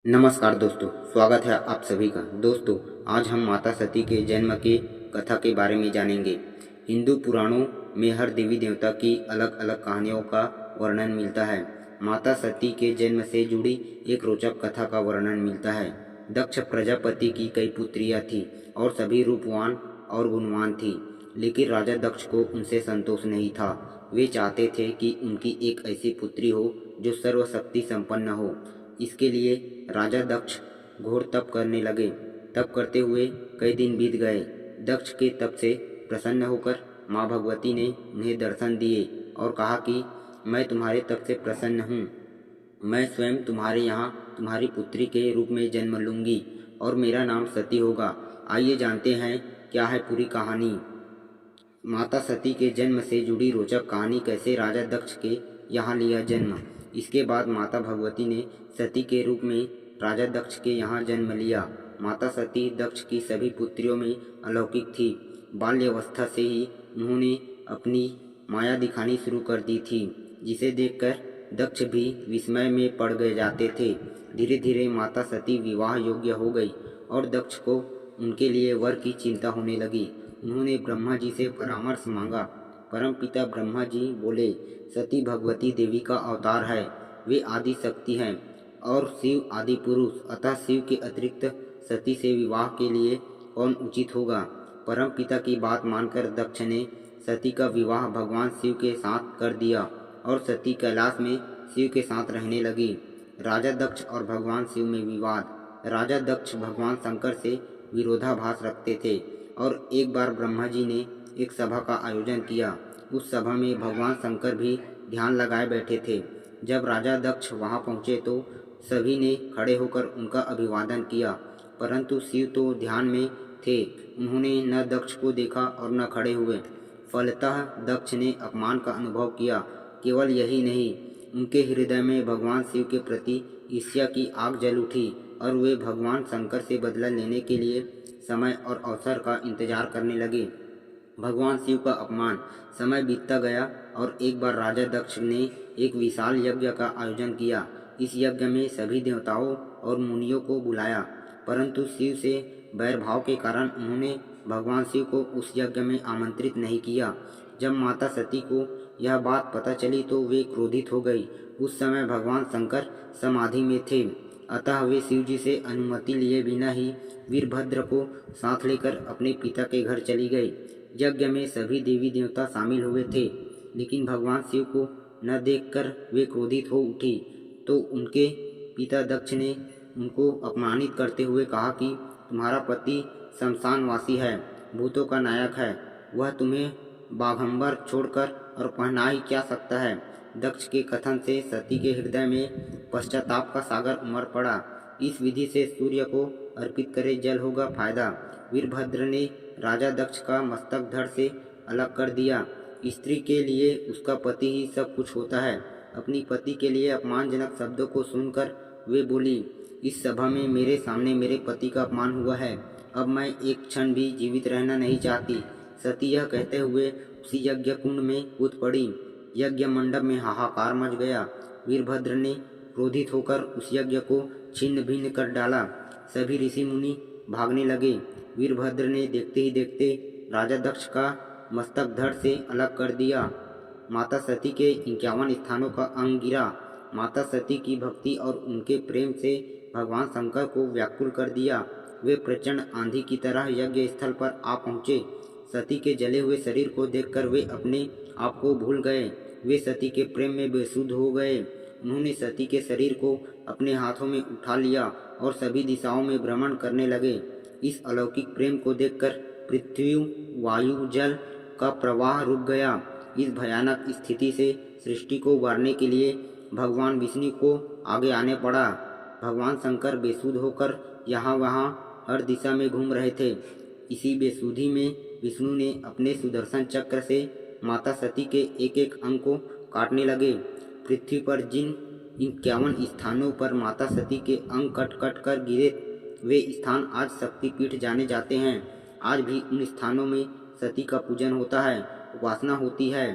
नमस्कार दोस्तों, स्वागत है आप सभी का। दोस्तों, आज हम माता सती के जन्म के कथा के बारे में जानेंगे। हिंदू पुराणों में हर देवी देवता की अलग अलग कहानियों का वर्णन मिलता है। माता सती के जन्म से जुड़ी एक रोचक कथा का वर्णन मिलता है। दक्ष प्रजापति की कई पुत्रियां थीं और सभी रूपवान और गुणवान थीं, लेकिन राजा दक्ष को उनसे संतोष नहीं था। वे चाहते थे कि उनकी एक ऐसी पुत्री हो जो सर्वशक्ति संपन्न हो। इसके लिए राजा दक्ष घोर तप करने लगे। तप करते हुए कई दिन बीत गए। दक्ष के तप से प्रसन्न होकर माँ भगवती ने उन्हें दर्शन दिए और कहा कि मैं तुम्हारे तप से प्रसन्न हूँ। मैं स्वयं तुम्हारे यहाँ तुम्हारी पुत्री के रूप में जन्म लूँगी और मेरा नाम सती होगा। आइए जानते हैं क्या है पूरी कहानी। माता सती के जन्म से जुड़ी रोचक कहानी। कैसे राजा दक्ष के यहाँ लिया जन्म। इसके बाद माता भगवती ने सती के रूप में राजा दक्ष के यहाँ जन्म लिया। माता सती दक्ष की सभी पुत्रियों में अलौकिक थी। बाल्यावस्था से ही उन्होंने अपनी माया दिखानी शुरू कर दी थी, जिसे देखकर दक्ष भी विस्मय में पड़ गए जाते थे। धीरे धीरे माता सती विवाह योग्य हो गई और दक्ष को उनके लिए वर की चिंता होने लगी। उन्होंने ब्रह्मा जी से परामर्श मांगा। परमपिता ब्रह्मा जी बोले, सती भगवती देवी का अवतार है। वे आदि शक्ति हैं और शिव आदि पुरुष, अतः शिव के अतिरिक्त सती से विवाह के लिए कौन उचित होगा। परमपिता की बात मानकर दक्ष ने सती का विवाह भगवान शिव के साथ कर दिया और सती कैलाश में शिव के साथ रहने लगी। राजा दक्ष और भगवान शिव में विवाद। राजा दक्ष भगवान शंकर से विरोधाभास रखते थे और एक बार ब्रह्मा जी ने एक सभा का आयोजन किया। उस सभा में भगवान शंकर भी ध्यान लगाए बैठे थे। जब राजा दक्ष वहां पहुंचे तो सभी ने खड़े होकर उनका अभिवादन किया, परंतु शिव तो ध्यान में थे। उन्होंने न दक्ष को देखा और न खड़े हुए। फलतः दक्ष ने अपमान का अनुभव किया। केवल यही नहीं, उनके हृदय में भगवान शिव के प्रति ईर्ष्या की आग जल उठी और वे भगवान शंकर से बदला लेने के लिए समय और अवसर का इंतजार करने लगे। भगवान शिव का अपमान। समय बीतता गया और एक बार राजा दक्ष ने एक विशाल यज्ञ का आयोजन किया। इस यज्ञ में सभी देवताओं और मुनियों को बुलाया, परंतु शिव से बैर भाव के कारण उन्होंने भगवान शिव को उस यज्ञ में आमंत्रित नहीं किया। जब माता सती को यह बात पता चली तो वे क्रोधित हो गई। उस समय भगवान शंकर समाधि में थे, अतः वे शिव जी से अनुमति लिए बिना ही वीरभद्र को साथ लेकर अपने पिता के घर चली गई। यज्ञ में सभी देवी देवता शामिल हुए थे, लेकिन भगवान शिव को न देखकर वे क्रोधित हो उठी तो उनके पिता दक्ष ने उनको अपमानित करते हुए कहा कि तुम्हारा पति शमशानवासी है, भूतों का नायक है। वह तुम्हें बाघंबर छोड़कर और पहना ही क्या सकता है। दक्ष के कथन से सती के हृदय में पश्चाताप का सागर उमड़ पड़ा। इस विधि से सूर्य को अर्पित करे जल होगा फायदा। वीरभद्र ने राजा दक्ष का मस्तक धड़ से अलग कर दिया। स्त्री के लिए उसका पति ही सब कुछ होता है। अपनी पति के लिए अपमानजनक शब्दों को सुनकर वे बोली, इस सभा में मेरे सामने मेरे पति का अपमान हुआ है। अब मैं एक क्षण भी जीवित रहना नहीं चाहती। सती यह कहते हुए उसी यज्ञ कुंड में कूद पड़ी। यज्ञ मंडप में हाहाकार मच गया। वीरभद्र ने क्रोधित होकर उस यज्ञ को छिन्न भिन्न कर डाला। सभी ऋषि मुनि भागने लगे। वीरभद्र ने देखते ही देखते राजा दक्ष का मस्तक धड़ से अलग कर दिया। माता सती के 51 स्थानों का अंग गिरा। माता सती की भक्ति और उनके प्रेम से भगवान शंकर को व्याकुल कर दिया। वे प्रचंड आंधी की तरह यज्ञ स्थल पर आ पहुँचे। सती के जले हुए शरीर को देखकर वे अपने आप को भूल गए। वे सती के प्रेम में बेसुध हो गए। उन्होंने सती के शरीर को अपने हाथों में उठा लिया और सभी दिशाओं में भ्रमण करने लगे। इस अलौकिक प्रेम को देखकर पृथ्वी, वायु, जल का प्रवाह रुक गया। इस भयानक स्थिति से सृष्टि को उबारने के लिए भगवान विष्णु को आगे आने पड़ा। भगवान शंकर बेसुध होकर यहाँ वहाँ हर दिशा में घूम रहे थे। इसी बेसुधी में विष्णु ने अपने सुदर्शन चक्र से माता सती के एक एक अंग को काटने लगे। पृथ्वी पर जिन 51 स्थानों पर माता सती के अंग कट कट कर गिरे, वे स्थान आज शक्तिपीठ जाने जाते हैं। आज भी उन स्थानों में सती का पूजन होता है, उपासना होती है।